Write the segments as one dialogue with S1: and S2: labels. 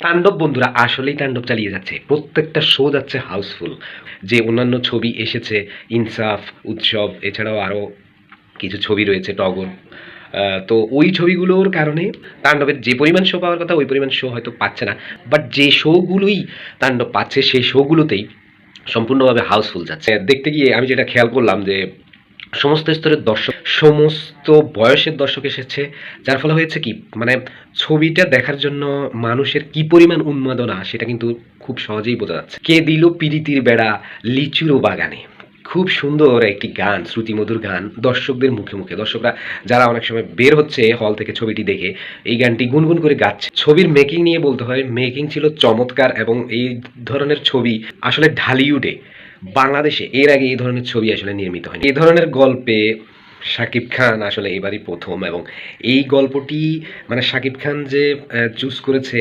S1: তাণ্ডব বন্ধুরা আসলেই তাণ্ডব চালিয়ে যাচ্ছে। প্রত্যেকটা শো যাচ্ছে হাউসফুল। যে অন্যান্য ছবি এসেছে ইনসাফ, উৎসব এছাড়াও আরও কিছু ছবি রয়েছে টগর। তো ওই ছবিগুলোর কারণে তাণ্ডবের যে পরিমাণ শো পাওয়ার কথা ওই পরিমাণ শো হয়তো পাচ্ছে না। বাট যে শোগুলোই তাণ্ডব পাচ্ছে সেই শোগুলোতেই সম্পূর্ণভাবে হাউসফুল যাচ্ছে। দেখতে গিয়ে আমি যেটা খেয়াল করলাম যে সমস্ত স্তরের দর্শক, সমস্ত বয়সের দর্শক এসেছে। যার ফলে হয়েছে কি মানে ছবিটা দেখার জন্য মানুষের কি পরিমাণ উন্মাদনা সেটা কিন্তু খুব সহজেই বোঝা যাচ্ছে। কে দিল পিরিতির বেড়া লিচুরো বাগানে, খুব সুন্দর একটি গান, শ্রুতিমধুর গান দর্শকদের মুখে মুখে। দর্শকরা যারা অনেক সময় বের হচ্ছে হল থেকে ছবিটি দেখে এই গানটি গুনগুন করে গাচ্ছে। ছবির মেকিং নিয়ে বলতে হয়, মেকিং ছিল চমৎকার এবং এই ধরনের ছবি আসলে ঢালিউডে, বাংলাদেশে এর আগে এই ধরনের ছবি আসলে নির্মিত হয়নি। এই ধরনের গল্পে শাকিব খান আসলে এবারই প্রথম, এবং এই গল্পটি মানে শাকিব খান যে চুজ করেছে,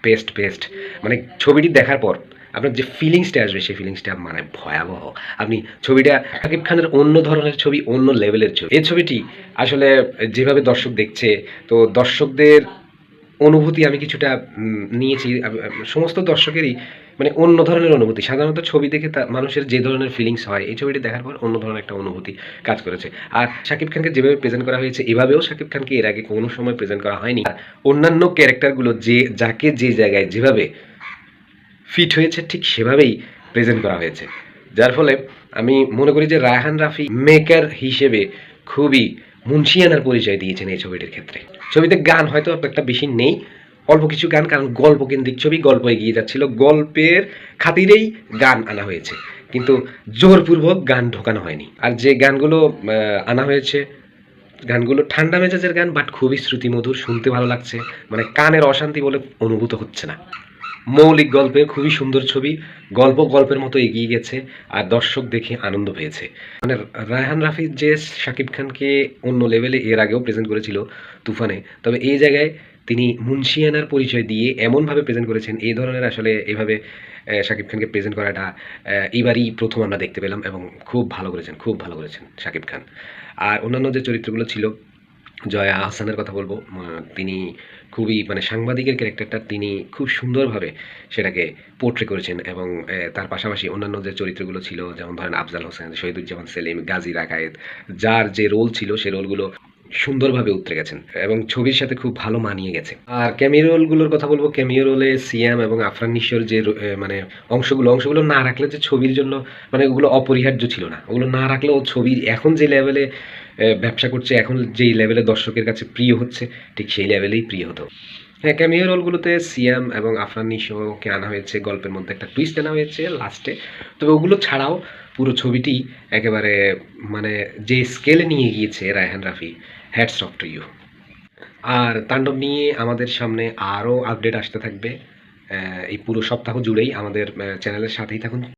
S1: বেস্ট বেস্ট। মানে ছবিটি দেখার পর আপনার যে ফিলিংসটা আসবে সেই ফিলিংসটা মানে ভয়াবহ। আপনি ছবিটা, শাকিব খানের অন্য ধরনের ছবি, অন্য লেভেলের ছবি। এই ছবিটি আসলে যেভাবে দর্শক দেখছে, তো দর্শকদের অনুভূতি আমি কিছুটা নিয়েছি। সমস্ত দর্শকেরই মানে অন্য ধরনের অনুভূতি। সাধারণত ছবি দেখে মানুষের যে ধরনের ফিলিংস হয়, এই ছবিটি দেখার পর অন্য ধরনের একটা অনুভূতি কাজ করেছে। আর শাকিব খানকে যেভাবে প্রেজেন্ট করা হয়েছে, এভাবেও শাকিব খানকে এর আগে কোনো সময় প্রেজেন্ট করা হয়নি। আর অন্যান্য ক্যারেক্টারগুলো যে যাকে যে জায়গায় যেভাবে ফিট হয়েছে ঠিক সেভাবেই প্রেজেন্ট করা হয়েছে। যার ফলে আমি মনে করি যে রায়হান রাফি মেকার হিসেবে খুবই মুন্সিয়ানার পরিচয় দিয়েছেন এই ছবিটির ক্ষেত্রে। ছবিতে গান হয়তো একটা বেশি নেই, অল্প কিছু গান, কারণ গল্প কেন্দ্রিক ছবি, গল্প এগিয়ে যাচ্ছিল, গল্পের খাতিরেই গান আনা হয়েছে, কিন্তু জোরপূর্বক গান ঢোকানো হয়নি। আর যে গানগুলো আনা হয়েছে, গানগুলো ঠান্ডা মেজাজের গান, বাট খুবই শ্রুতিমধুর, শুনতে ভালো লাগছে, মানে কানের অশান্তি বলে অনুভূত হচ্ছে না। মৌলিক গল্পে খুবই সুন্দর ছবি, গল্প গল্পের মতো এগিয়ে গেছে, আর দর্শক দেখে আনন্দ পেয়েছে। মানে রায়হান রাফি যে শাকিব খানকে অন্য লেভেলে এর আগেও প্রেজেন্ট করেছিল তুফানে, তবে এই জায়গায় তিনি মুন্সিয়ানার পরিচয় দিয়ে এমনভাবে প্রেজেন্ট করেছেন, এই ধরনের আসলে এভাবে শাকিব খানকে প্রেজেন্ট করাটা এবারই প্রথম আমরা দেখতে পেলাম, এবং খুব ভালো করেছেন, খুব ভালো করেছেন শাকিব খান। আর অন্যান্য যে চরিত্রগুলো ছিল, জয়া আহসানের কথা বলবো, তিনি খুবই মানে সাংবাদিকের ক্যারেক্টারটা তিনি খুব সুন্দরভাবে সেটাকে পোর্ট্রে করেছেন, এবং তার পাশাপাশি অন্যান্য যে চরিত্রগুলো ছিল, যেমন ধরেন আফজাল হোসেন, শহীদুজ্জামান সেলিম, গাজী রাকায়েত, যার যে রোল ছিল সেই রোলগুলো সুন্দরভাবে উতরে গেছেন এবং ছবির সাথে খুব ভালো মানিয়ে গেছে। আর ক্যামিও রোলগুলোর কথা বলবো, ক্যামিও রোলে সিয়াম এবং আফরান নিশোর যে মানে অংশগুলো না রাখলে যে ছবির জন্য মানে ওগুলো অপরিহার্য ছিল না, ওগুলো না রাখলেও ছবির এখন যে লেভেলে ব্যবসা করছে, এখন যেই লেভেলে দর্শকের কাছে প্রিয় হচ্ছে, ঠিক সেই লেভেলেই প্রিয় হতো। হ্যাঁ, ক্যামিও রোলগুলোতে সিয়াম এবং আফরান নিশোকে আনা হয়েছে, গল্পের মধ্যে একটা টুইস্ট আনা হয়েছে লাস্টে। তবে ওগুলো ছাড়াও পুরো ছবিটি একেবারে মানে যে স্কেলে নিয়ে গিয়েছে Raihan Rafi, hats off to you. আর তাণ্ডব নিয়ে আমাদের সামনে আরও আপডেট আসতে থাকবে। এই পুরো সপ্তাহ জুড়েই আমাদের চ্যানেলের সাথেই থাকুন।